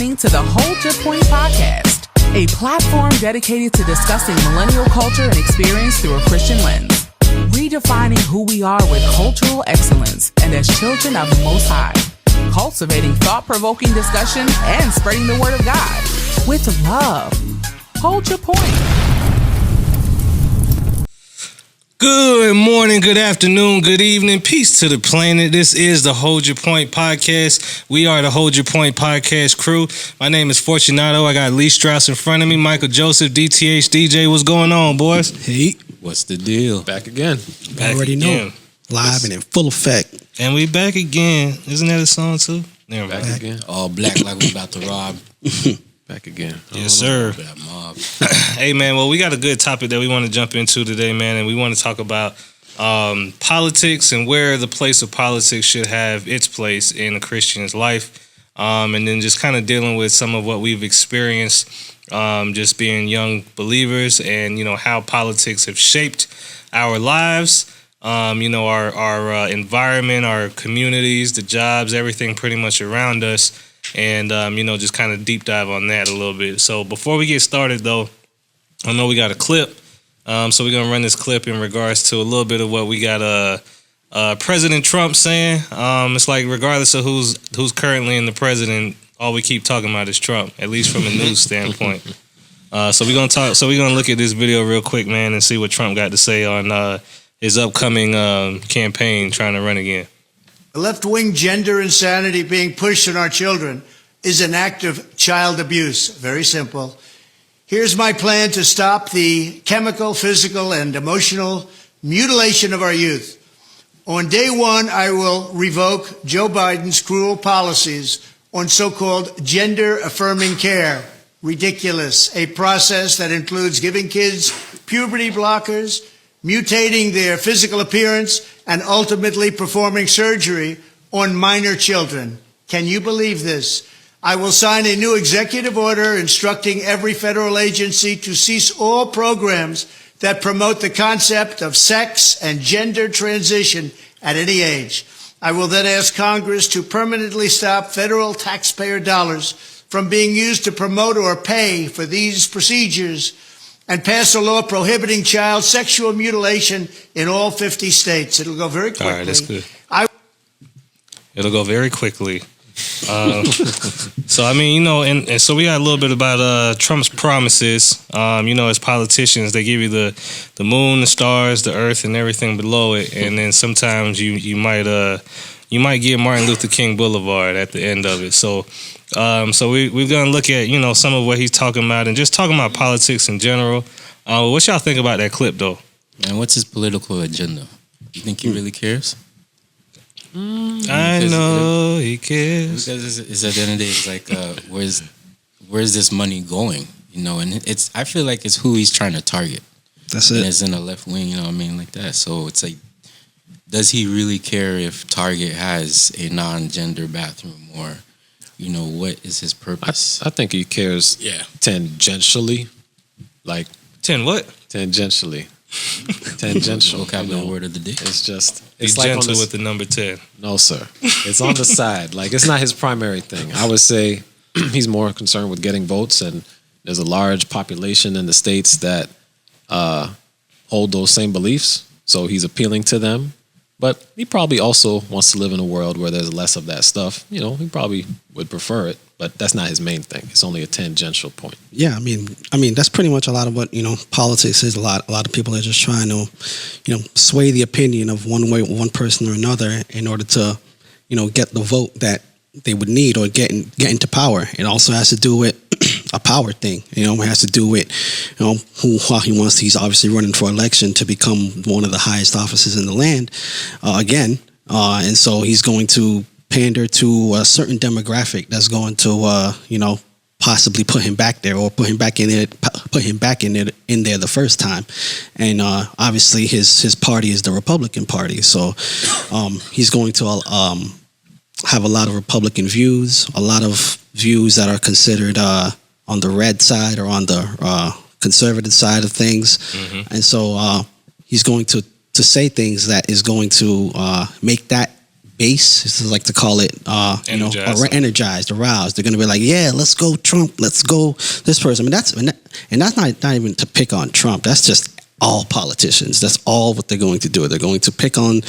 listening to the Hold Your Point podcast, a platform dedicated to discussing millennial culture and experience through a Christian lens, redefining who we are with cultural excellence and as children of the Most High, cultivating thought-provoking discussion and spreading the word of God with love. Hold your point. Good morning, good afternoon, good evening. Peace to the planet. This is the Hold Your Point podcast. We are the Hold Your Point podcast crew. My name is Fortunato. I got Lee Strauss in front of me, Michael Joseph, DTH, DJ. What's going on, boys? Hey, what's the deal? back again. Back Already again. know. Live and in full effect. And we back again. Isn't that a song too? Never mind. Back again. All black like we about to rob. Back again. Yes, sir. That mob. Hey, man, well, we got a good topic that we want to jump into today, man, and we want to talk about politics and where the place of politics should have its place in a Christian's life, and then just kind of dealing with some of what we've experienced just being young believers and, you know, how politics have shaped our lives, you know, our environment, our communities, the jobs, everything pretty much around us. And, you know, just kind of deep dive on that a little bit. So before we get started, though, I know we got a clip. So we're going to run this clip in regards to a little bit of what we got President Trump saying. It's like regardless of who's currently in the president, all we keep talking about is Trump, at least from a news standpoint. So we're going to talk. So we're going to look at this video real quick, man, and see what Trump got to say on his upcoming campaign trying to run again. The left-wing gender insanity being pushed on our children is an act of child abuse. Very simple. Here's my plan to stop the chemical, physical, and emotional mutilation of our youth. On day one, I will revoke Joe Biden's cruel policies on so-called gender-affirming care. Ridiculous. A process that includes giving kids puberty blockers, mutating their physical appearance, and ultimately performing surgery on minor children. Can you believe this? I will sign a new executive order instructing every federal agency to cease all programs that promote the concept of sex and gender transition at any age. I will then ask Congress to permanently stop federal taxpayer dollars from being used to promote or pay for these procedures and pass a law prohibiting child sexual mutilation in all 50 states. It'll go very quickly. All right, that's good. It'll go very quickly. So, I mean, you know, and so we got a little bit about Trump's promises. You know, as politicians, they give you the moon, the stars, the earth, and everything below it. And then sometimes you might get Martin Luther King Boulevard at the end of it. So we're going to look at, you know, some of what he's talking about and just talking about politics in general. What y'all think about that clip, though? And what's his political agenda? You think he really cares? I know he cares. Because it's at the end of the day, it's like, where's this money going? You know, and I feel like it's who he's trying to target. That's it. And it's in the left wing, you know what I mean, like that. So it's like, does he really care if Target has a non-gender bathroom, or, you know, what is his purpose? I think he cares tangentially. Like, what? Tangentially. Tangential. Vocabulary word of the day. It's just, Be it's like gentle with the number 10. No, sir. It's on the side. Like, it's not his primary thing. I would say he's more concerned with getting votes, and there's a large population in the states that hold those same beliefs. So he's appealing to them. But he probably also wants to live in a world where there's less of that stuff. You know, he probably would prefer it, but that's not his main thing. It's only a tangential point. Yeah, I mean that's pretty much a lot of what, you know, politics is. A lot of people are just trying to, you know, sway the opinion of one person or another in order to, you know, get the vote that they would need or get into power. It also has to do with a power thing. You know, it has to do with, you know, he's obviously running for election to become one of the highest offices in the land again. And so he's going to pander to a certain demographic that's going to, you know, possibly put him back there or put him back in there the first time. And obviously his party is the Republican Party. So he's going to have a lot of Republican views, a lot of views that are considered on the red side or on the conservative side of things. Mm-hmm. And so he's going to say things that is going to make that base, this is like to call it, Energized. or energized, aroused. They're going to be like, yeah, let's go Trump, let's go this person. I mean, that's not even to pick on Trump. That's just all politicians. That's all what they're going to do. They're going to pick on,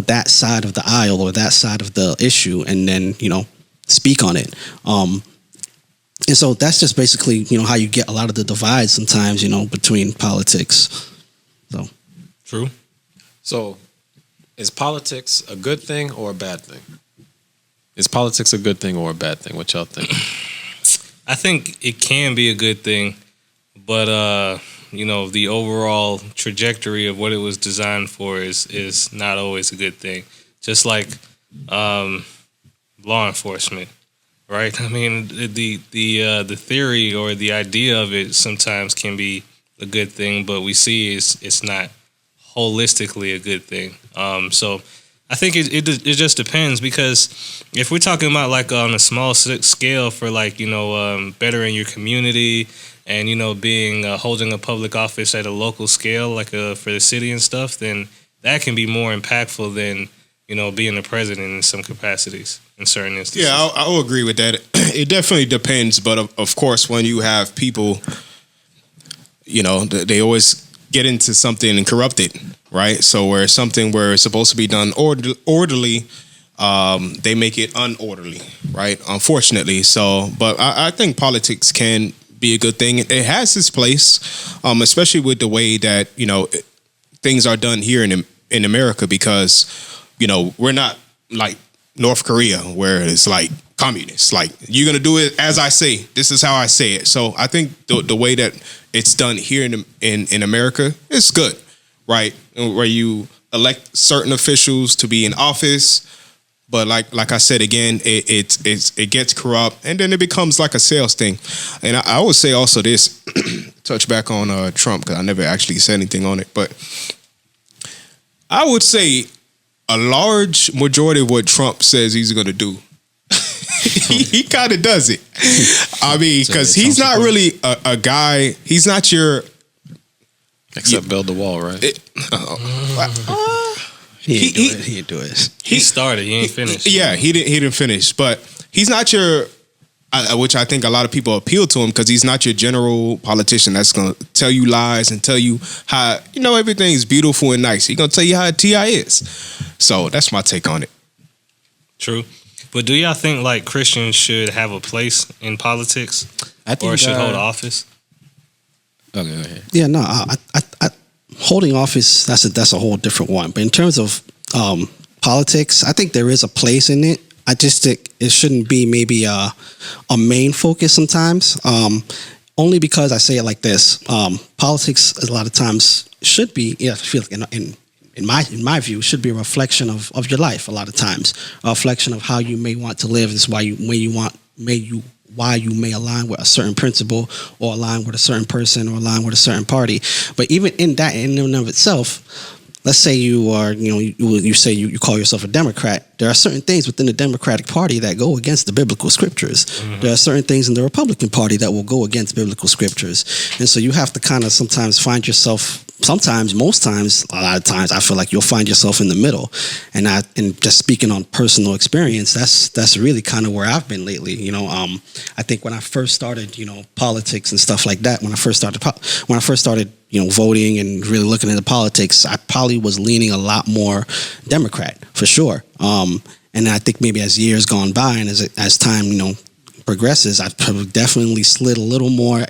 that side of the aisle or that side of the issue, and then, speak on it. And so that's just basically, how you get a lot of the divide sometimes, between politics. So True. So, is politics a good thing or a bad thing? Is politics a good thing or a bad thing? What y'all think? I think it can be a good thing, but the overall trajectory of what it was designed for is not always a good thing. Just like law enforcement, right? I mean, the theory or the idea of it sometimes can be a good thing, but we see it's not holistically a good thing. So I think it just depends, because if we're talking about like on a small scale for like bettering your community and being holding a public office at a local scale like for the city and stuff, then that can be more impactful than being a president in some capacities in certain instances. Yeah, I will agree with that. It definitely depends, but of course, when you have people, they always get into something and corrupt it, right? So where something where it's supposed to be done orderly, they make it unorderly, right? Unfortunately. So, but I think politics can be a good thing. It has its place, especially with the way that things are done here in America, because we're not like North Korea where it's like communist. Like, you're gonna do it as I say. This is how I say it. So I think the way that it's done here in America is good, right? Where you elect certain officials to be in office, but like I said again, it gets corrupt, and then it becomes like a sales thing. And I would say also this, touch back on Trump, because I never actually said anything on it, but I would say a large majority of what Trump says he's going to do, he kind of does it. I mean, because he's not really a guy. He's not your. Except build the wall, right? He didn't do it. He started. He ain't finished. Yeah, he didn't finish. But he's not your. Which I think a lot of people appeal to him, because he's not your general politician that's going to tell you lies and tell you how everything's beautiful and nice. He's going to tell you how T.I. is. So that's my take on it. True. But do y'all think like Christians should have a place in politics, I think, or should hold office? Okay, go ahead. Yeah, no, I holding office, that's a whole different one. But in terms of politics, I think there is a place in it. I just think it shouldn't be maybe a main focus sometimes. Only because I say it like this: politics a lot of times should be, I feel like in my view, should be a reflection of your life. A lot of times, a reflection of how you may want to live. This is why why you may align with a certain principle, or align with a certain person, or align with a certain party. But even in that, in and of itself, let's say you are, you say you call yourself a Democrat. There are certain things within the Democratic Party that go against the biblical scriptures. Mm-hmm. There are certain things in the Republican Party that will go against biblical scriptures. And so you have to kind of sometimes find yourself, most times, a lot of times, I feel like you'll find yourself in the middle. And just speaking on personal experience, that's really kind of where I've been lately. I think when I first started, politics and stuff like that, when I first started voting and really looking into politics, I probably was leaning a lot more Democrat, for sure. And I think maybe as years gone by and as time, progresses, I've probably definitely slid a little more,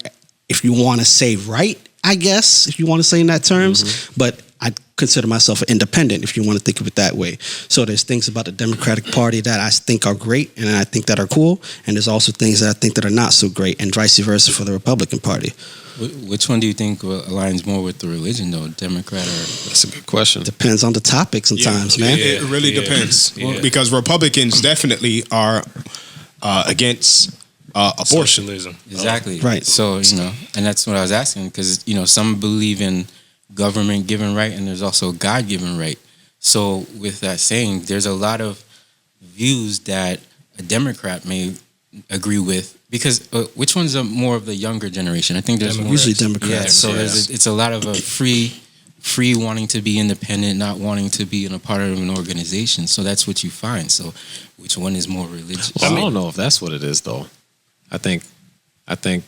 if you want to say right, I guess, if you want to say in that terms. Mm-hmm. But I consider myself an independent, if you want to think of it that way. So there's things about the Democratic Party that I think are great and I think that are cool. And there's also things that I think that are not so great, and vice versa for the Republican Party. Which one do you think aligns more with the religion, though, Democrat or? That's a good question. Depends on the topic sometimes, man. It really depends. Yeah. Because Republicans definitely are against abortion. Socialism. Exactly. Right. So, and that's what I was asking, because, some believe in government given right, and there's also God given right. So with that saying, there's a lot of views that a Democrat may agree with, because which one's more of the younger generation? I think there's usually Democrats. Yeah, so it's a lot of a free free, wanting to be independent, not wanting to be in a part of an organization. So that's what you find. So which one is more religious? Well, I don't know if that's what it is, though. I think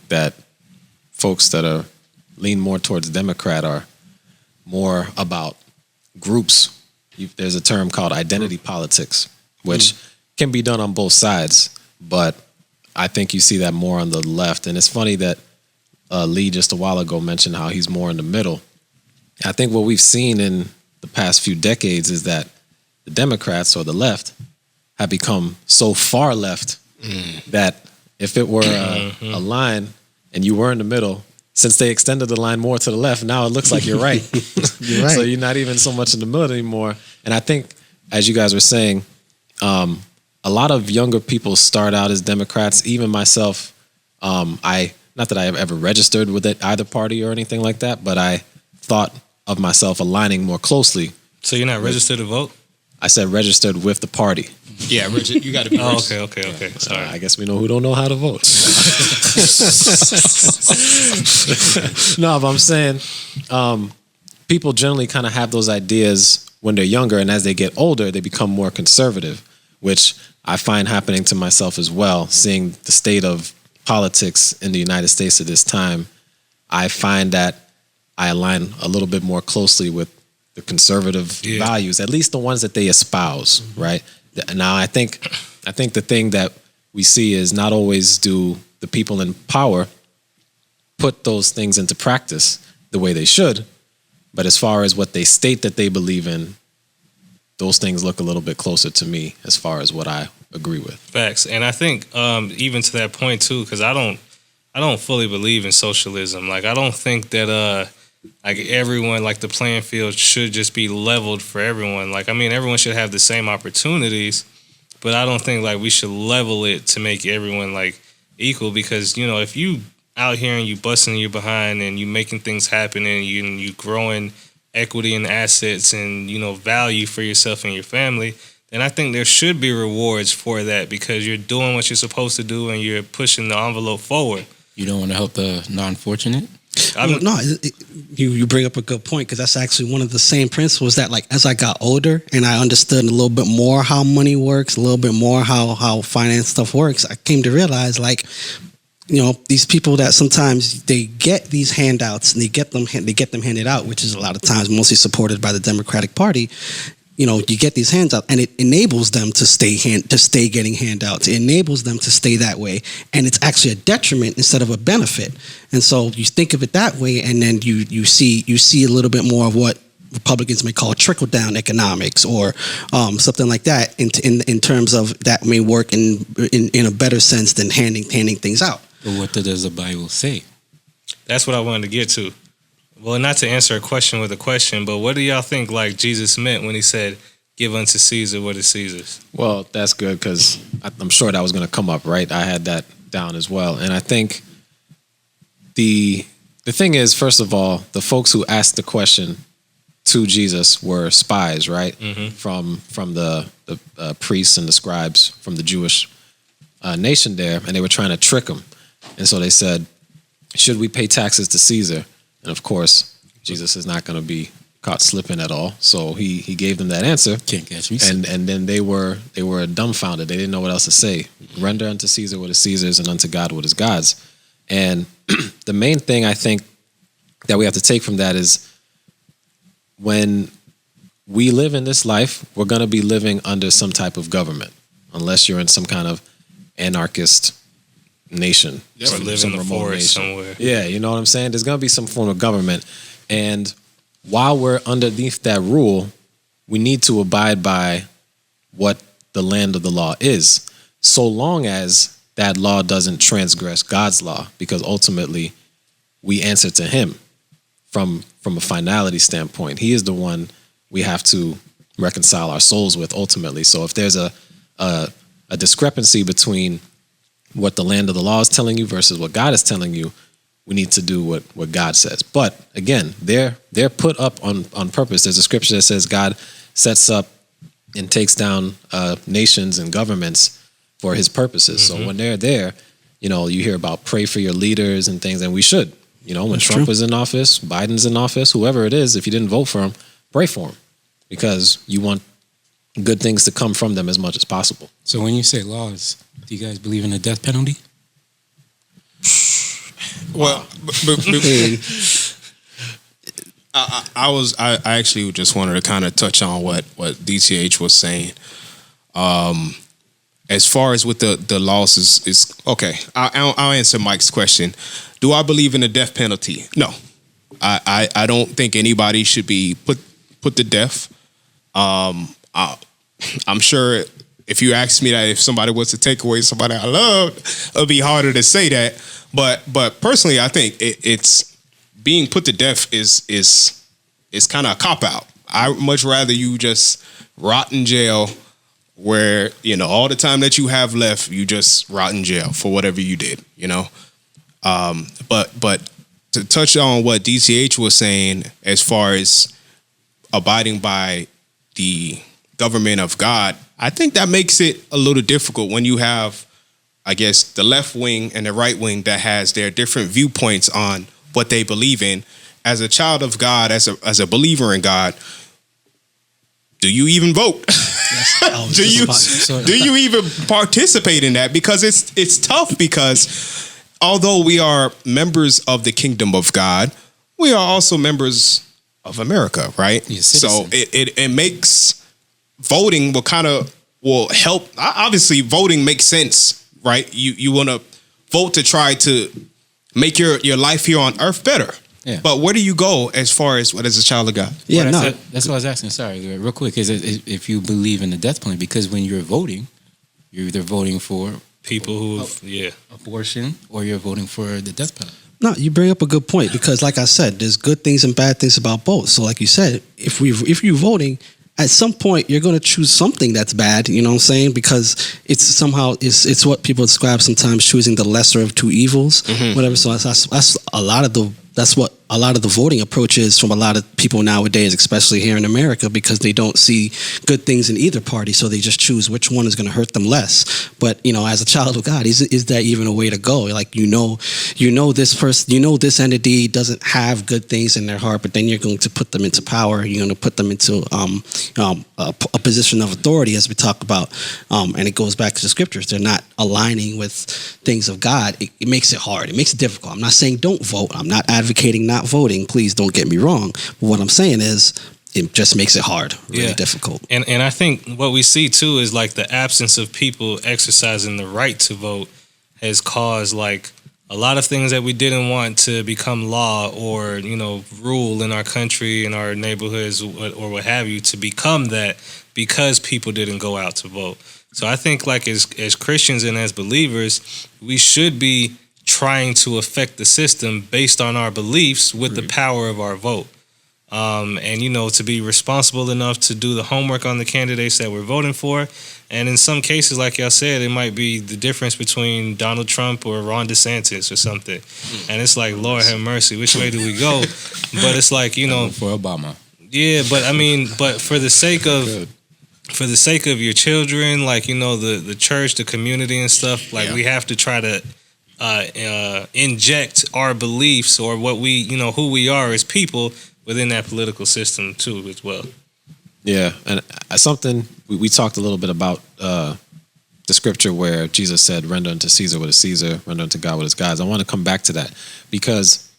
that folks that are lean more towards Democrat are more about groups. There's a term called identity politics, which can be done on both sides, but I think you see that more on the left. And it's funny that Lee just a while ago mentioned how he's more in the middle. I think what we've seen in the past few decades is that the Democrats or the left have become so far left that if it were a line and you were in the middle, since they extended the line more to the left, now it looks like you're right. You're right. So you're not even so much in the middle anymore. And I think, as you guys were saying, a lot of younger people start out as Democrats. Even myself, not that I have ever registered with either party or anything like that, but I thought of myself aligning more closely. So you're not registered to vote? I said registered with the party. Yeah, Richard, you got to be. Oh, okay. Sorry. I guess we know who don't know how to vote. No, but I'm saying people generally kind of have those ideas when they're younger, and as they get older, they become more conservative, which I find happening to myself as well. Seeing the state of politics in the United States at this time, I find that I align a little bit more closely with the conservative values, at least the ones that they espouse, right? Now, I think the thing that we see is not always do the people in power put those things into practice the way they should, but as far as what they state that they believe in, those things look a little bit closer to me as far as what I agree with. Facts. And I think even to that point too, because I don't fully believe in socialism. Like I don't think that like everyone, like the playing field should just be leveled for everyone. Like, I mean, everyone should have the same opportunities, but I don't think like we should level it to make everyone like equal, because, you know, if you out here and you busting your behind and you making things happen and you growing equity and assets and, you know, value for yourself and your family, then I think there should be rewards for that, because you're doing what you're supposed to do and you're pushing the envelope forward. You don't want to help the non-fortunate? Well, no, you bring up a good point, because that's actually one of the same principles that, like, as I got older and I understood a little bit more how money works, a little bit more how finance stuff works, I came to realize, like, you know, these people that sometimes they get these handouts and they get them handed out, which is a lot of times mostly supported by the Democratic Party. You know, you get these handouts and it enables them to stay getting handouts. It enables them to stay that way. And it's actually a detriment instead of a benefit. And so you think of it that way, and then you see a little bit more of what Republicans may call trickle down economics, or something like that in terms of that may work in a better sense than handing things out. But what does the Bible say? That's what I wanted to get to. Well, not to answer a question with a question, but what do y'all think like Jesus meant when he said, "Give unto Caesar what is Caesar's"? Well, that's good, because I'm sure that was going to come up, right? I had that down as well. And I think the thing is, first of all, the folks who asked the question to Jesus were spies, right? Mm-hmm. From the priests and the scribes from the Jewish nation there, and they were trying to trick him. And so they said, should we pay taxes to Caesar? And of course, Jesus is not going to be caught slipping at all. So he gave them that answer. Can't catch me. And then they were dumbfounded. They didn't know what else to say. Render unto Caesar what is Caesar's, and unto God what is God's. And the main thing I think that we have to take from that is, when we live in this life, we're going to be living under some type of government, unless you're in some kind of anarchist nation. Or live in the forest somewhere. Yeah, you know what I'm saying? There's going to be some form of government. And while we're underneath that rule, we need to abide by what the land of the law is, so long as that law doesn't transgress God's law, because ultimately we answer to him from a finality standpoint. He is the one we have to reconcile our souls with ultimately. So if there's a discrepancy between what the land of the law is telling you versus what God is telling you, we need to do what God says. But again, they're put up on purpose. There's a scripture that says God sets up and takes down nations and governments for his purposes. Mm-hmm. So when they're there, you know, you hear about pray for your leaders and things, and we should. You know, when That's Trump true. is in office, Biden's in office, whoever it is, if you didn't vote for him, pray for him because you want good things to come from them as much as possible. So when you say laws, do you guys believe in the death penalty? Well, Hey, I actually just wanted to kind of touch on what DTH was saying. As far as with the laws is okay. I'll answer Mike's question. Do I believe in the death penalty? No, I don't think anybody should be put to death. I'm sure if you asked me that if somebody was to take away somebody I loved, it'd be harder to say that. But personally, I think it's being put to death is kind of a cop out. I would much rather you just rot in jail, where you know all the time that you have left, you just rot in jail for whatever you did. You know, but to touch on what DCH was saying as far as abiding by the government of God, I think that makes it a little difficult when you have, I guess, the left wing and the right wing that has their different viewpoints on what they believe in. As a child of God, as a believer in God, do you even vote? Do you even participate in that? Because it's tough, because although we are members of the kingdom of God, we are also members of America, right? So it makes voting will help. Obviously, voting makes sense, right? You want to vote to try to make your life here on earth better. Yeah. But where do you go as far as what is a child of God? yeah, no. That's what I was asking. Sorry, real quick. Is if you believe in the death penalty? Because when you're voting, you're either voting for People who, abortion or you're voting for the death penalty. No, you bring up a good point because, like I said, there's good things and bad things about both. So, like you said, if you're voting, at some point you're going to choose something that's bad. You know what I'm saying? Because it's what people describe sometimes choosing the lesser of two evils, whatever. So that's what a lot of the voting approach is from a lot of people nowadays, especially here in America, because they don't see good things in either party, so they just choose which one is going to hurt them less. But as a child of God, is that even a way to go? Like this person, this entity doesn't have good things in their heart, but then you're going to put them into power. You're going to put them into a position of authority, as we talk about, and it goes back to the scriptures. They're not aligning with things of God. It makes it hard. It makes it difficult. I'm not saying don't vote. I'm not advocating not voting. Please don't get me wrong. But what I'm saying is it just makes it hard, really difficult. And I think what we see too is like the absence of people exercising the right to vote has caused like a lot of things that we didn't want to become law or, rule in our country, in our neighborhoods or what have you, to become that because people didn't go out to vote. So I think like as Christians and as believers, we should be trying to affect the system based on our beliefs with the power of our vote. And to be responsible enough to do the homework on the candidates that we're voting for. And in some cases, like y'all said, it might be the difference between Donald Trump or Ron DeSantis or something. And it's like, Lord have mercy, which way do we go? But it's like, for Obama. Yeah, but for the sake of your children, like, the church, the community and stuff, like we have to try to inject our beliefs or what we, who we are as people within that political system too as well. Yeah, and something we talked a little bit about the scripture where Jesus said, "Render unto Caesar what is Caesar, render unto God what is God's." I want to come back to that because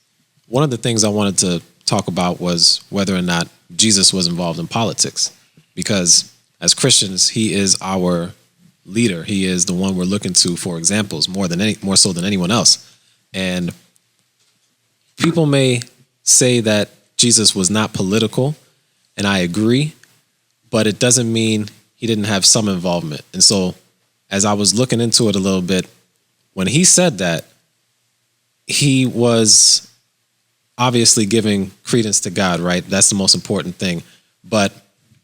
one of the things I wanted to talk about was whether or not Jesus was involved in politics. Because as Christians, he is our leader. He is the one we're looking to for examples more so than anyone else. And people may say that Jesus was not political, and I agree, but it doesn't mean he didn't have some involvement. And so as I was looking into it a little bit, when he said that, he was obviously giving credence to God, right? That's the most important thing. But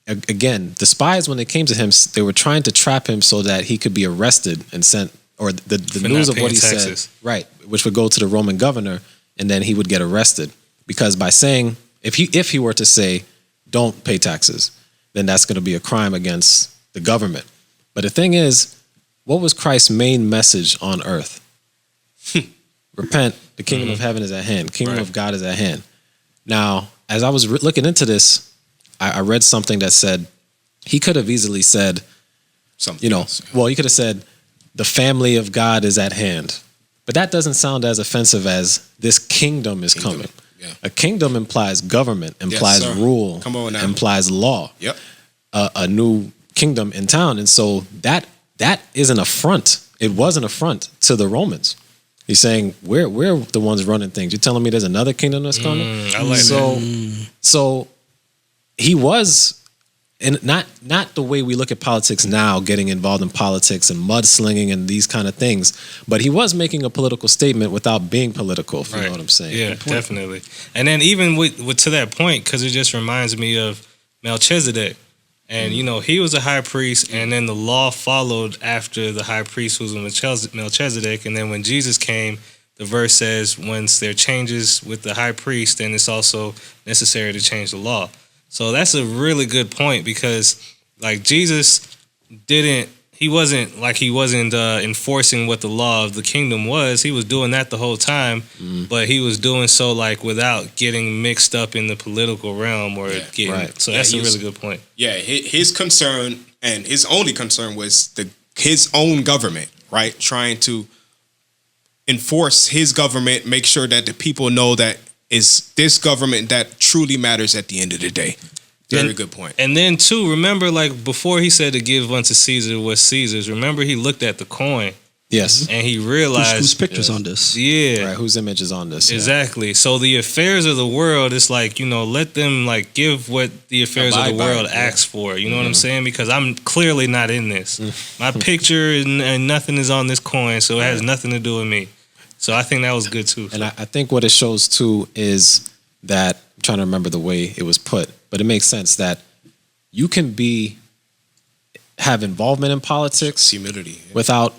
again, the spies, when they came to him, they were trying to trap him so that he could be arrested and sent, or the news of what he said, right, which would go to the Roman governor, and then he would get arrested. Because by saying, if he were to say, don't pay taxes, then that's going to be a crime against the government. But the thing is, what was Christ's main message on earth? repent, the kingdom of heaven is at hand. Kingdom of God is at hand. Now, as I was looking into this, I read something that said he could have easily said, Something else. well, he could have said, the family of God is at hand. But that doesn't sound as offensive as this kingdom is coming. Yeah. A kingdom implies government, implies sir. rule, Come on now. implies law. Yep. A new kingdom in town. And so that is an affront. It was an affront to the Romans. He's saying, we're the ones running things. You're telling me there's another kingdom that's coming? I like that. So he was, and not the way we look at politics now, getting involved in politics and mudslinging and these kind of things, but he was making a political statement without being political, if you know what I'm saying. Yeah, definitely. And then even with to that point, because it just reminds me of Melchizedek. And, you know, he was a high priest, and then the law followed after the high priest was Melchizedek. And then when Jesus came, the verse says, once there are changes with the high priest, then it's also necessary to change the law. So that's a really good point, because, like, Jesus wasn't enforcing what the law of the kingdom was. He was doing that the whole time, but he was doing so, like, without getting mixed up in the political realm or getting. Right. So that's a really good point. Yeah, his concern, and his only concern, was his own government, right? Trying to enforce his government, make sure that the people know that it's this government that truly matters at the end of the day. Very good point. And then, too, remember, like, before he said to give unto Caesar what's Caesar's, remember he looked at the coin Yes. and he realized. Whose pictures on this? Yeah. Right. Whose image is on this? Yeah. Exactly. So the affairs of the world, it's like, you know, let them, like, give what the affairs of the world asks for. You know what I'm saying? Because I'm clearly not in this. My picture and nothing is on this coin, so it has nothing to do with me. So I think that was good too. And I think what it shows too is that, I'm trying to remember the way it was put, but it makes sense that you can have involvement in politics Humility. without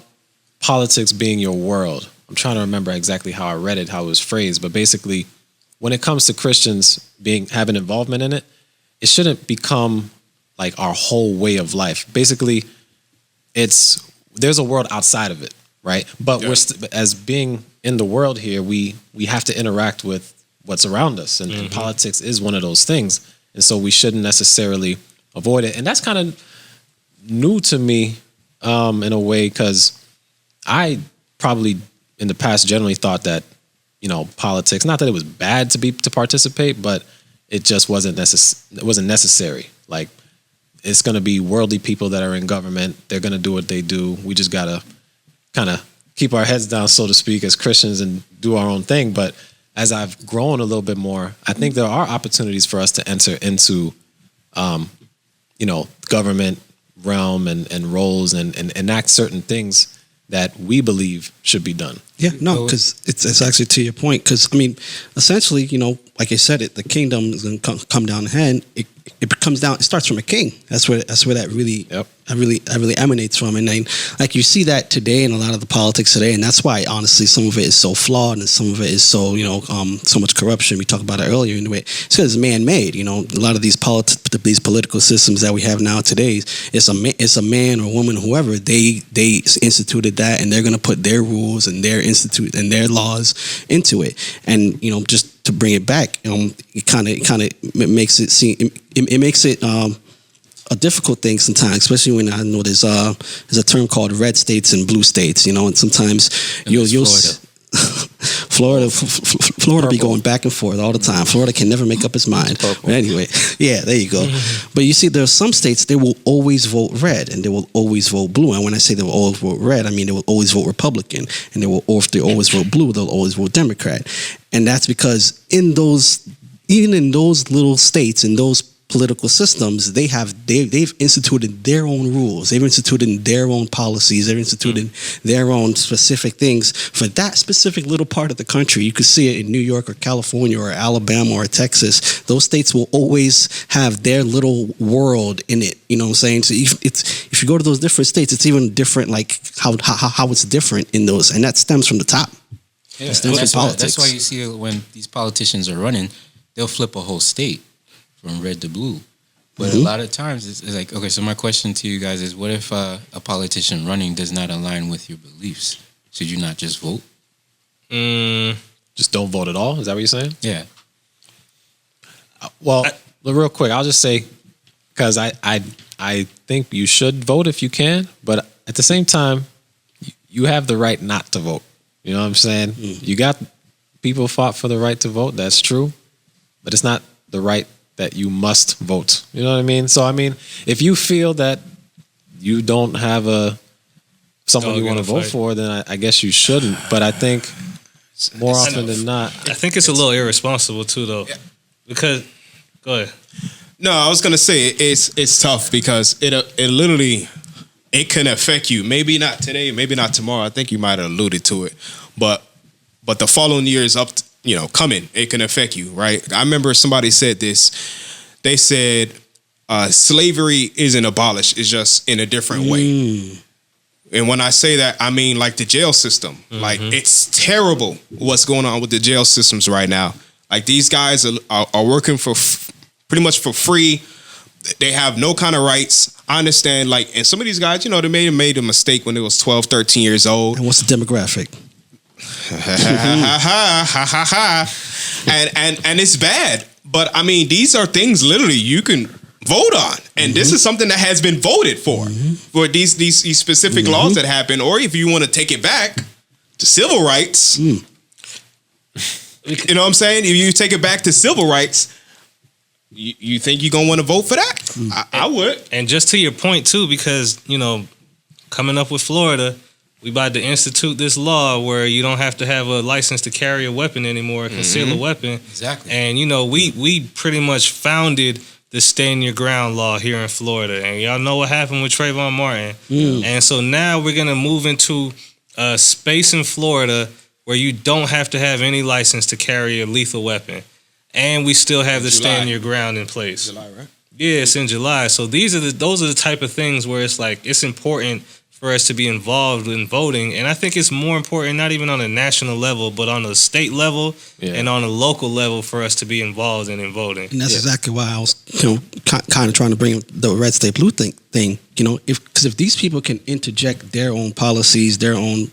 politics being your world. I'm trying to remember exactly how I read it, how it was phrased, but basically, when it comes to Christians having involvement in it, it shouldn't become like our whole way of life. Basically, there's a world outside of it, right? But as being in the world here, we have to interact with what's around us, and politics is one of those things, and so we shouldn't necessarily avoid it. And that's kind of new to me in a way, because I probably in the past generally thought that, you know, politics, not that it was bad to participate, but it just wasn't necessary. Like, it's going to be worldly people that are in government. They're going to do what they do. We just got to kind of keep our heads down, so to speak, as Christians, and do our own thing. But as I've grown a little bit more, I think there are opportunities for us to enter into, you know, government realm and roles and enact certain things that we believe should be done. Yeah, no, because it's actually to your point. Because I mean, essentially, you know, like I said, the kingdom is going to come down the hand. It comes down. It starts from a king. That's where that really, that really emanates from. And then, like, you see that today in a lot of the politics today, and that's why, honestly, some of it is so flawed, and some of it is so, you know, so much corruption. We talked about it earlier. Anyway, it's because it's man-made. You know, a lot of these political systems that we have now today, it's a man or woman, whoever, they instituted that, and they're going to put their rules and their institute and their laws into it. And, you know, just to bring it back, it kind of makes it seem, it makes it a difficult thing sometimes, especially when I know there's a term called red states and blue states, you know, and sometimes you'll Florida be going back and forth all the time. Florida can never make up its mind. But anyway, yeah, there you go. But you see, there are some states, they will always vote red and they will always vote blue. And when I say they will always vote red, I mean they will always vote Republican. And if they always vote blue, they'll always vote Democrat. And that's because even in those little states, in those political systems, they've instituted their own rules. They've instituted their own policies. They've instituted their own specific things for that specific little part of the country. You could see it in New York or California or Alabama or Texas. Those states will always have their little world in it. You know what I'm saying? So if you go to those different states, it's even different, like how it's different in those, and that stems from the top. Yeah, that's why you see when these politicians are running, they'll flip a whole state from red to blue. But a lot of times it's like, okay, so my question to you guys is, what if a politician running does not align with your beliefs? Should you not just vote? Just don't vote at all? Is that what you're saying? Yeah. Well, real quick, I'll just say, because I think you should vote if you can, but at the same time, you have the right not to vote. You know what I'm saying? You got people fought for the right to vote. That's true, but it's not the right that you must vote. You know what I mean? So I mean, if you feel that you don't have someone you want to vote for, then I guess you shouldn't. But I think more often than not, I think it's a little irresponsible too, though, because go ahead. No, I was gonna say it's tough because it literally it can affect you. Maybe not today, maybe not tomorrow. I think you might have alluded to it, but the following year is coming. It can affect you, right? I remember somebody said this. They said slavery isn't abolished; it's just in a different way. And when I say that, I mean like the jail system. Like it's terrible what's going on with the jail systems right now. Like these guys are working for pretty much for free. They have no kind of rights. I understand, and some of these guys, they made a mistake when they was 12, 13 years old. And what's the demographic? and it's bad. But I mean, these are things literally you can vote on. And this is something that has been voted for these specific laws that happen. Or if you want to take it back to civil rights, you know what I'm saying? If you take it back to civil rights, you think you're going to want to vote for that? I would. And just to your point, too, because, coming up with Florida, we about to institute this law where you don't have to have a license to carry a weapon anymore, conceal a weapon. Exactly. And, we pretty much founded the stand your ground law here in Florida. And y'all know what happened with Trayvon Martin. And so now we're going to move into a space in Florida where you don't have to have any license to carry a lethal weapon. And we still have the stand your ground in place. July, right? Yeah, it's in July. So those are the type of things where it's like it's important for us to be involved in voting. And I think it's more important, not even on a national level, but on a state level and on a local level for us to be involved in voting. And that's exactly why I was, kind of trying to bring the red state blue thing. Because if these people can interject their own policies, their own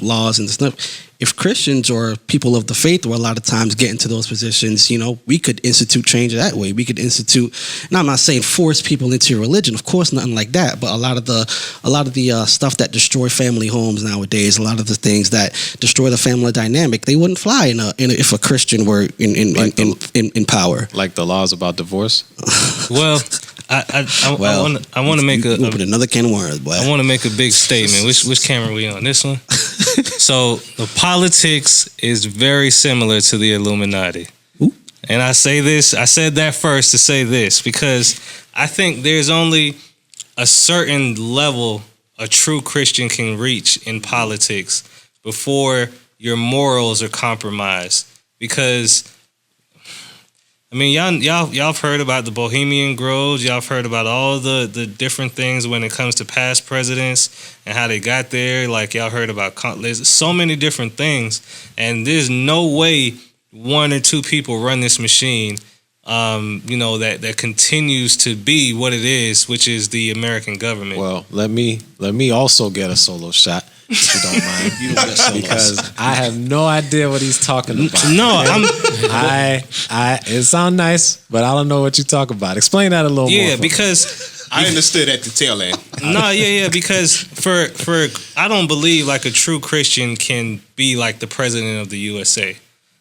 laws and stuff, if Christians or people of the faith were a lot of times get into those positions, we could institute change that way. We could institute. Now, I'm not saying force people into your religion, of course, nothing like that. But a lot of the stuff that destroy family homes nowadays, a lot of the things that destroy the family dynamic, they wouldn't fly if a Christian were in power. Like the laws about divorce. Well, I want to make open another can of worms, boy. I want to make a big statement. Which camera are we on? This one. So the politics is very similar to the Illuminati. Ooh. And I said that first to say this because I think there's only a certain level a true Christian can reach in politics before your morals are compromised. Because I mean, y'all have heard about the Bohemian Groves. Y'all have heard about all the different things when it comes to past presidents and how they got there. Like, y'all heard about there's so many different things, and there's no way one or two people run this machine. That continues to be what it is, which is the American government. Well, let me also get a solo shot. If you don't mind, you don't get solos. Because I have no idea what he's talking about. No, it sounds nice, but I don't know what you talk about. Explain that a little more. Yeah, because I understood at the tail end. Because for I don't believe like a true Christian can be like the president of the USA.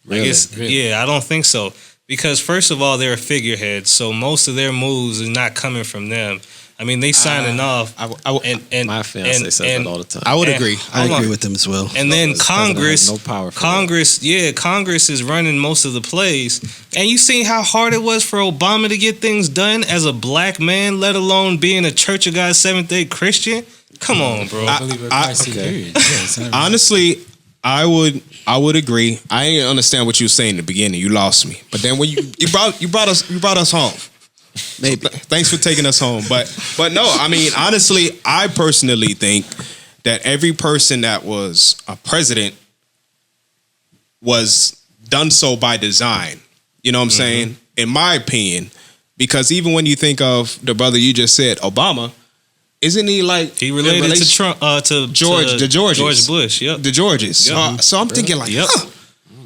Really? Yeah, I don't think so. Because first of all, they're a figurehead, so most of their moves is not coming from them. I mean, they signing off. My fiance says that all the time. I would agree. I agree with them as well. And then Congress, no power for Congress is running most of the plays. And you see how hard it was for Obama to get things done as a black man, let alone being a Church of God Seventh-day Christian. Come on, bro. Honestly, I would agree. I didn't understand what you were saying in the beginning. You lost me. But then when you brought us home. Maybe. Thanks for taking us home. But no, I mean, honestly, I personally think that every person that was a president was done so by design. You know what I'm saying? In my opinion, because even when you think of the brother you just said, Obama, Isn't he like He related to Trump, to George, the Georges, George Bush. Yep. the Georges. So I'm thinking like, Yep.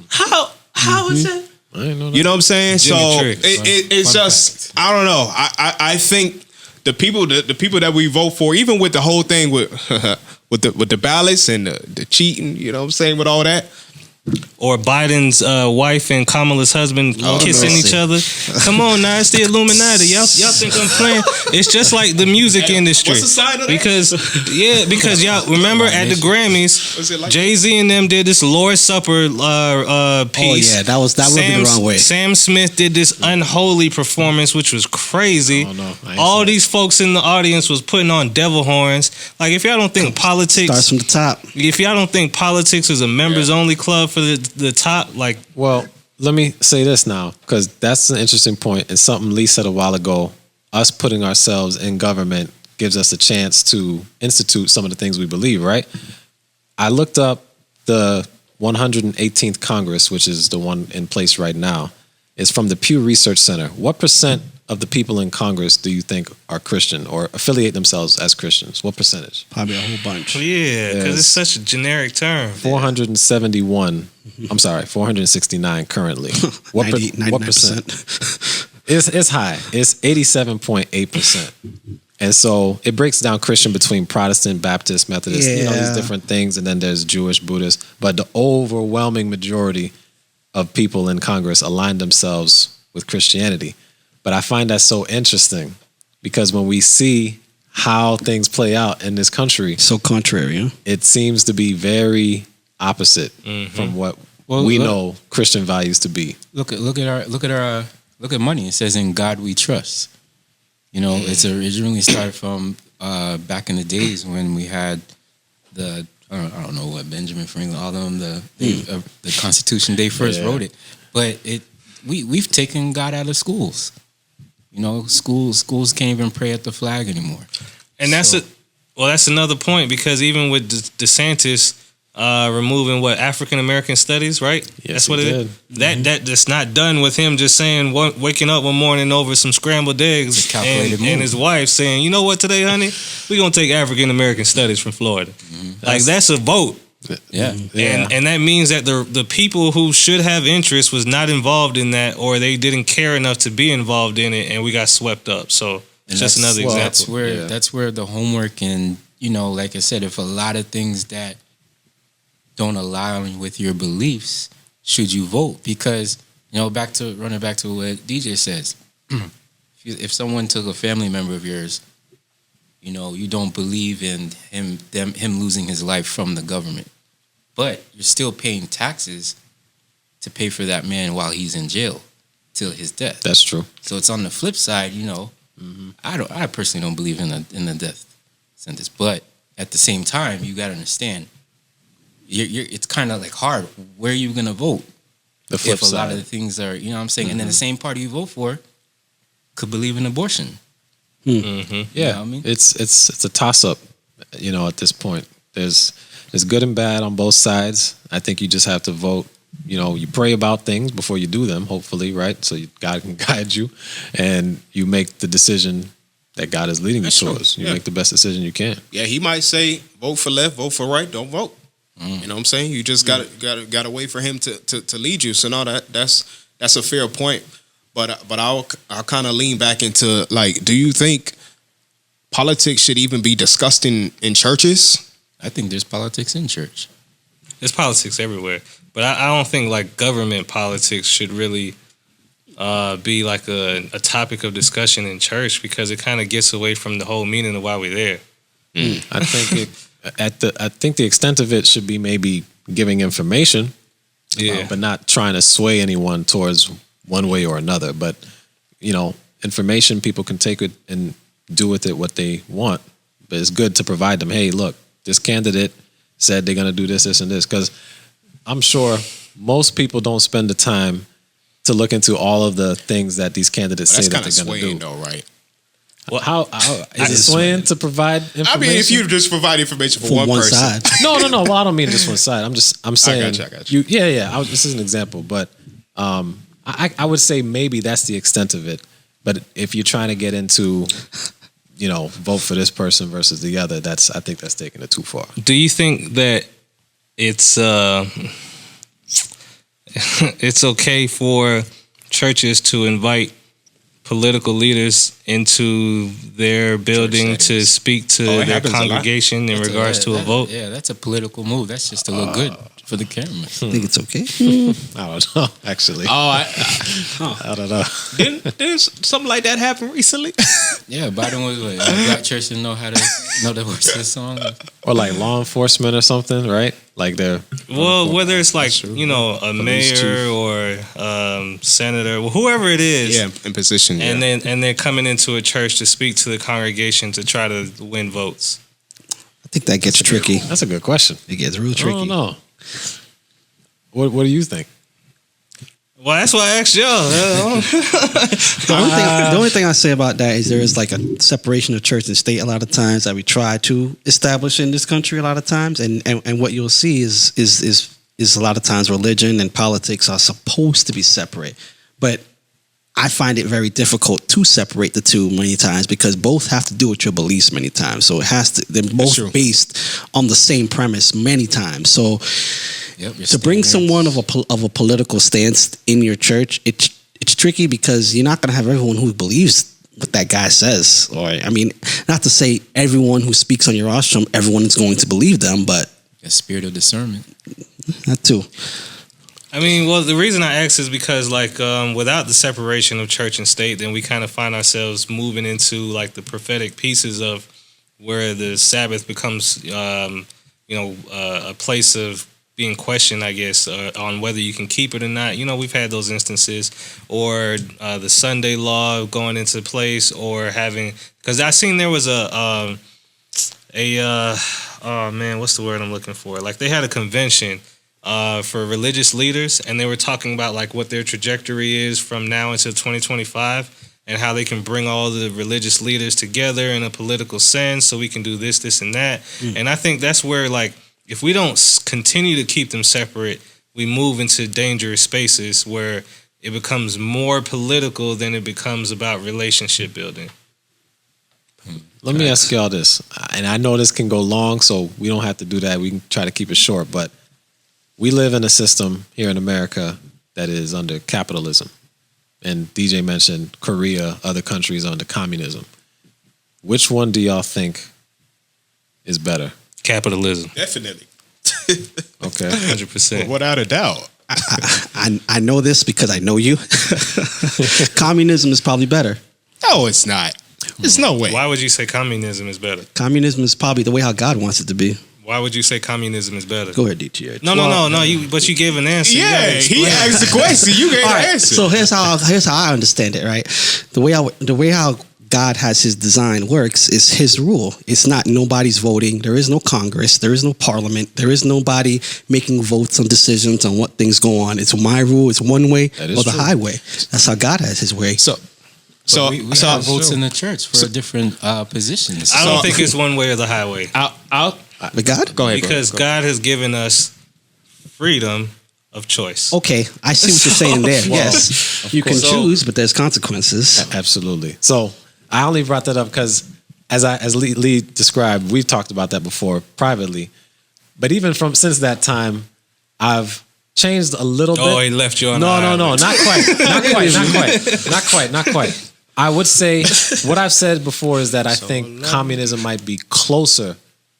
how is that? I didn't know that. You know what I'm saying? Jimmy So Tricks. it's Fun just I don't know. I think the people that we vote for, even with the whole thing with with the ballots and the cheating, you know what I'm saying, with all that. Or Biden's wife and Kamala's husband kissing mercy. each other. Come on now, it's the Illuminati. Y'all think I'm playing? It's just like the music industry. What's the side of that? Because y'all remember at the Grammys, What's it like? Jay-Z and them did this Lord's Supper piece. Oh yeah, that rubbed me the wrong way. Sam Smith did this unholy performance, which was crazy. Oh, no. I ain't All seen these folks in the audience was putting on devil horns. Like if y'all don't think politics, Starts from the top. if y'all don't think politics is a members only club for the top, like Well, let me say this now, because that's an interesting point, and something Lee said a while ago. Us putting ourselves in government gives us a chance to institute some of the things we believe, right? I looked up the 118th Congress, which is the one in place right now. It's from the Pew Research Center. What percent of the people in Congress do you think are Christian or affiliate themselves as Christians? What percentage? Probably a whole bunch. yeah, because Yes. it's such a generic term. 471. I'm sorry, 469 currently. What 99%. It's high. It's 87.8%. And so it breaks down Christian between Protestant, Baptist, Methodist, these Yeah. different things. And then there's Jewish, Buddhist. But the overwhelming majority of people in Congress align themselves with Christianity. But I find that so interesting because when we see how things play out in this country, So contrary, huh? it seems to be very opposite from what we know Christian values to be. Look at money. It says, "In God we trust." You know, it's originally started from back in the days when we had the I don't know what Benjamin Franklin, all of them, the Constitution. They first wrote it, but we've taken God out of schools. You know, schools can't even pray at the flag anymore. And that's another point, because even with DeSantis removing African American studies, right? Yes, That's what he it is. That's not done with him just saying waking up one morning over some scrambled eggs It's a calculated move. and his wife saying, you know what, today, honey, we're gonna take African American studies from Florida. Like that's a vote. Yeah. And that means that the people who should have interest was not involved in that, or they didn't care enough to be involved in it, and we got swept up. So it's just another example. That's where the homework, and you know, like I said, if a lot of things that don't align with your beliefs, should you vote? Because you know, running back to what DJ says, if someone took a family member of yours, you know, you don't believe in him losing his life from the government, but you're still paying taxes to pay for that man while he's in jail till his death. That's true. So it's on the flip side, you know. I personally don't believe in the death sentence, but at the same time, you got to understand, it's kind of like hard. Where are you gonna vote? The flip If a side. lot of the things are, you know what I'm saying, and then the same party you vote for could believe in abortion. Mm-hmm. Yeah, You know what I mean? it's a toss up. You know, at this point, there's good and bad on both sides. I think you just have to vote. You know, you pray about things before you do them. Hopefully, right? So God can guide you, and you make the decision that God is leading you That's true. towards. You Yeah. make the best decision you can. Yeah, he might say vote for left, vote for right, don't vote. You know what I'm saying? You just gotta wait for him to lead you. So no, that's a fair point. But I'll kind of lean back into, like, do you think politics should even be discussed in churches? I think there's politics in church. There's politics everywhere, but I don't think like government politics should really be like a topic of discussion in church, because it kind of gets away from the whole meaning of why we're there. I think I think the extent of it should be maybe giving information, but not trying to sway anyone towards one way or another. But you know, information, people can take it and do with it what they want. But it's good to provide them. Hey, look, this candidate said they're gonna do this, this, and this. Because I'm sure most people don't spend the time to look into all of the things that these candidates say that they're gonna do. though, right? Well, how is it swaying to provide information? I mean, if you just provide information for From one person, side. No. Well, I don't mean just one side. I'm saying. I got you. This is an example, but I would say maybe that's the extent of it. But if you're trying to get into vote for this person versus the other. I think that's taking it too far. Do you think that it's it's okay for churches to invite political leaders into their building to speak to their happens a lot. congregation in regards to a vote? Yeah, that's a political move. That's just to look good for the camera. I think it's okay. I don't know, actually. I don't know. Didn't something like that happen recently? Yeah, Biden was like, black church didn't know how to know the words of the song. Or like law enforcement or something, right? Like they're Well, whether it's like, true. a Police mayor chief. or senator, whoever it is, Yeah, in position. and yeah. they're coming into a church to speak to the congregation to try to win votes. I think that gets tricky. That's a good question. It gets real I tricky. don't know. What do you think? Well, that's why I asked y'all. The only thing I say about that is there is like a separation of church and state a lot of times that we try to establish in this country a lot of times, and what you'll see is a lot of times religion and politics are supposed to be separate, but I find it very difficult to separate the two many times because both have to do with your beliefs many times. So they're true. both based on the same premise many times. So to bring someone of a political stance in your church, it's tricky because you're not going to have everyone who believes what that guy says. Or I mean, not to say everyone who speaks on your rostrum, everyone is going to believe them, but A spirit of discernment. that too. I mean, well, the reason I ask is because, like, without the separation of church and state, then we kind of find ourselves moving into, like, the prophetic pieces of where the Sabbath becomes, a place of being questioned, I guess, on whether you can keep it or not. We've had those instances, or the Sunday law going into place, or having, because I seen there was oh man, what's the word I'm looking for? Like, they had a convention for religious leaders, and they were talking about like what their trajectory is from now until 2025, and how they can bring all the religious leaders together in a political sense, so we can do this, and that. And I think that's where, like, if we don't continue to keep them separate, we move into dangerous spaces where it becomes more political than it becomes about relationship building. Let me ask y'all this, and I know this can go long, so we don't have to do that. We can try to keep it short, but we live in a system here in America that is under capitalism. And DJ mentioned Korea, other countries under communism. Which one do y'all think is better? Capitalism. Definitely. Okay. 100%. Without a doubt. I know this because I know you. Communism is probably better. No, it's not. There's no way. Why would you say communism is better? Communism is probably the way how God wants it to be. Why would you say communism is better? Go ahead, DT. No. But you gave an answer. Yeah, he asked the question. You gave All the right, answer. so here's how I understand it. Right, the way how God has His design works is His rule. It's not nobody's voting. There is no Congress. There is no Parliament. There is nobody making votes on decisions on what things go on. It's my rule. It's one way That is or the true. highway. That's how God has His way. So We have votes in the church for different positions. I don't think it's one way or the highway. I'll But God? go ahead. Because go. God has given us freedom of choice. Okay, I see what you're saying there. Well, Yes, you can course. choose, but there's consequences. Absolutely. So I only brought that up because, as Lee described, we've talked about that before privately. But even since that time, I've changed a little bit. Oh, he left you on No, the not island. quite. Not quite. I would say what I've said before is that I think communism might be closer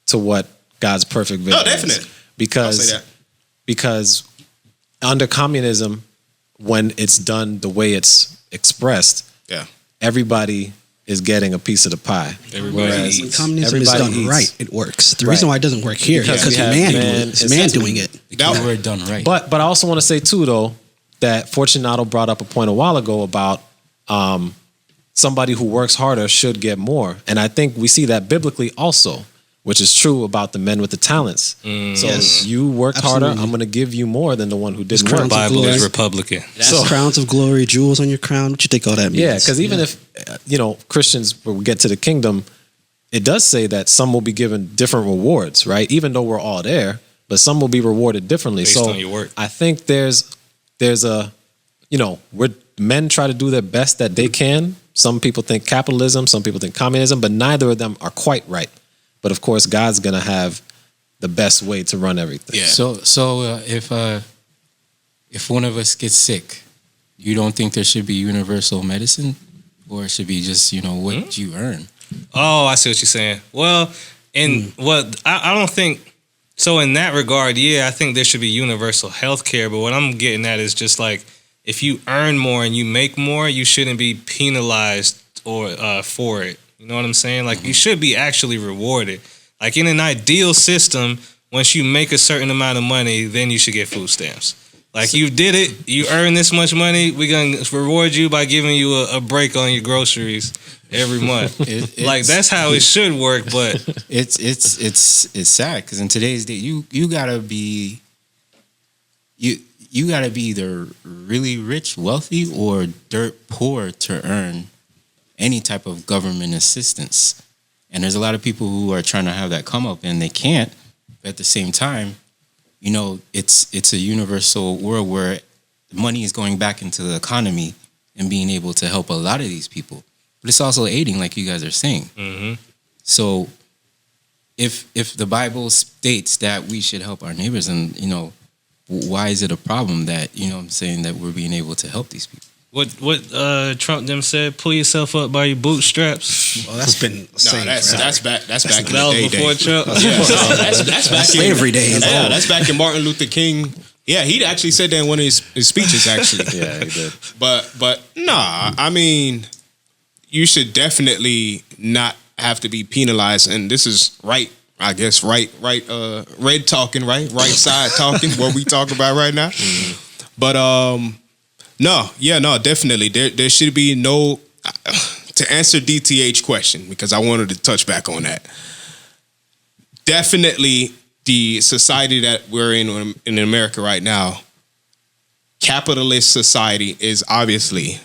to what God's perfect vision is. definitely. Because I'll say that. because under communism, when it's done the way it's expressed, Yeah. everybody is getting a piece of the pie. Everybody Whereas eats. Communism is everybody done eats. right. It works. The Right. reason why it doesn't work here is Because because we have man- it's man doing it. Because we're done right. But I also want to say too, though, that Fortunato brought up a point a while ago about somebody who works harder should get more, and I think we see that biblically also, which is true about the men with the talents. So Yes. you worked harder, Absolutely. I'm going to give you more than the one who didn't crowns work. of Bible is glory. Republican. So- Crowns of glory, jewels on your crown. What you think all that means? Yeah, because even if Christians will get to the kingdom, it does say that some will be given different rewards, right? Even though we're all there, but some will be rewarded differently. Based so on your work. I think there's a, where men try to do their best that they can Some people think capitalism, some people think communism, but neither of them are quite right. But of course, God's gonna have the best way to run everything. Yeah. So if one of us gets sick, you don't think there should be universal medicine, or it should be just what you earn? Oh, I see what you're saying. Well, I don't think so. In that regard, yeah, I think there should be universal health care. But what I'm getting at is just like, if you earn more and you make more, you shouldn't be penalized or for it. You know what I'm saying? Like, you should be actually rewarded. Like, in an ideal system, once you make a certain amount of money, then you should get food stamps. Like, you did it, you earn this much money, we're going to reward you by giving you a break on your groceries every month. Like, that's how it should work, but it's sad because in today's day, you gotta be you gotta be either really rich, wealthy, or dirt poor to earn any type of government assistance. And there's a lot of people who are trying to have that come up and they can't. But at the same time, it's a universal world where money is going back into the economy and being able to help a lot of these people. But it's also aiding, like you guys are saying. Mm-hmm. So if the Bible states that we should help our neighbors, and why is it a problem that I'm saying that we're being able to help these people? What Trump them said, pull yourself up by your bootstraps. Well, that's been saying That's back in That the was day. before Trump. That's back slavery days. Yeah, that's back in Martin Luther King. Yeah, he actually said that in one of his speeches, actually. Yeah, he did. But nah, I mean, you should definitely not have to be penalized. And this is right, I guess, right, red talking, right side talking, what we talk about right now. Mm-hmm. But no, definitely. There should be no, to answer DTH question, because I wanted to touch back on that. Definitely the society that we're in America right now, capitalist society is obviously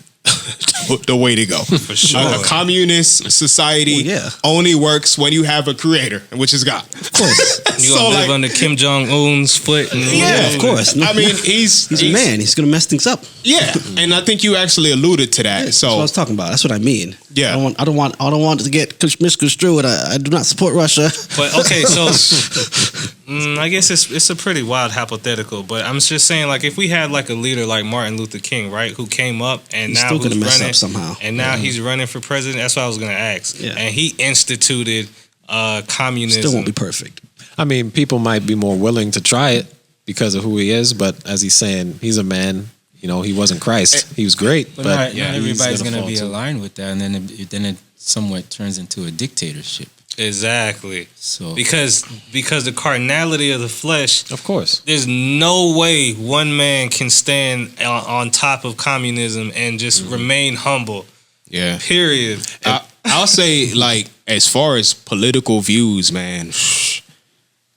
the way to go. For sure. A communist society only works when you have a creator, which is God. Of course. You gonna live under Kim Jong-un's foot? Of course. I mean, he's a man. He's gonna mess things up. Yeah, and I think you actually alluded to that. Yeah, that's what I was talking about. That's what I mean. Yeah. I don't want it to get misconstrued. I do not support Russia. But okay, so I guess it's a pretty wild hypothetical. But I'm just saying, like, if we had like a leader like Martin Luther King, right, who came up and He's now still who's gonna mess running up somehow. and now he's running for president. That's what I was gonna ask. Yeah. And he instituted communism. Still won't be perfect. I mean, people might be more willing to try it because of who he is, but as he's saying, he's a man. He wasn't Christ. He was great, But but not he's everybody's going to fall be too. aligned with that, and then it somewhat turns into a dictatorship. Exactly. So Because the carnality of the flesh, Of course. there's no way one man can stand on top of communism and just remain humble. Yeah. Period. I'll say, like, as far as political views, man,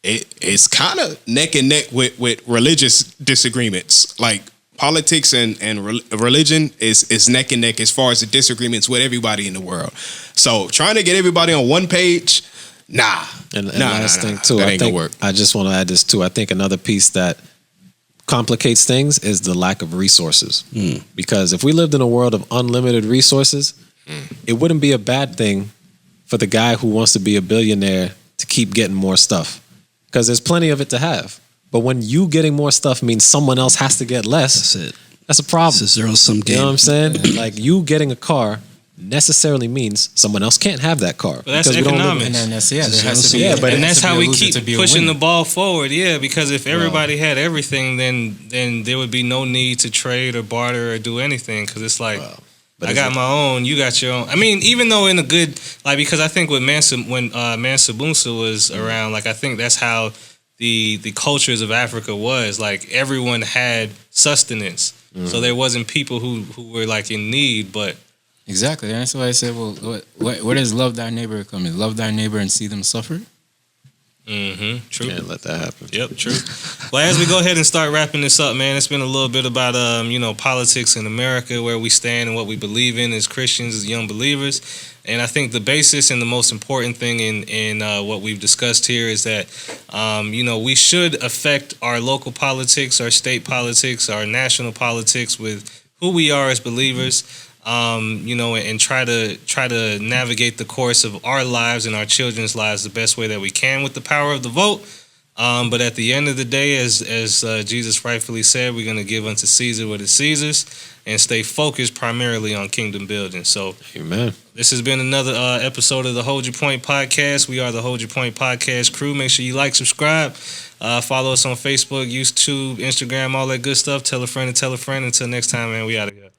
it's kind of neck and neck with religious disagreements. Like, politics and religion is neck and neck as far as the disagreements with everybody in the world. So trying to get everybody on one page, nah. And last thing too, That I ain't gonna think work. I just want to add this too. I think another piece that complicates things is the lack of resources. Because if we lived in a world of unlimited resources, it wouldn't be a bad thing for the guy who wants to be a billionaire to keep getting more stuff. Because there's plenty of it to have. But when you getting more stuff means someone else has to get less, That's it. that's a problem. It's a zero-sum game. You know what I'm saying? Like, you getting a car necessarily means someone else can't have that car. But that's because we don't live- economics. and then there has to be, Yeah, but- And there has that's to be how a we loser keep to be a pushing winner. the ball forward. Yeah, because if everybody had everything, then there would be no need to trade or barter or do anything. Because it's like, But I got my own, you got your own. I mean, even though in a good, like, because I think when Mansa Musa was around, like, I think that's how the cultures of Africa was. Like, everyone had sustenance. So there wasn't people who were like in need, but Exactly. And that's why I said, well, where does love thy neighbor come in? Love thy neighbor and see them suffer? true. Can't let that happen. Yep, true. Well, as we go ahead and start wrapping this up, man, it's been a little bit about politics in America, where we stand and what we believe in as Christians, as young believers. And I think the basis and the most important thing in what we've discussed here is that we should affect our local politics, our state politics, our national politics with who we are as believers. and try to navigate the course of our lives and our children's lives the best way that we can with the power of the vote. But at the end of the day, as Jesus rightfully said, we're going to give unto Caesar what is Caesar's and stay focused primarily on kingdom building. So, Amen. This has been another episode of the Hold Your Point podcast. We are the Hold Your Point podcast crew. Make sure you like, subscribe, follow us on Facebook, YouTube, Instagram, all that good stuff. Tell a friend and tell a friend. Until next time, man, we out of here.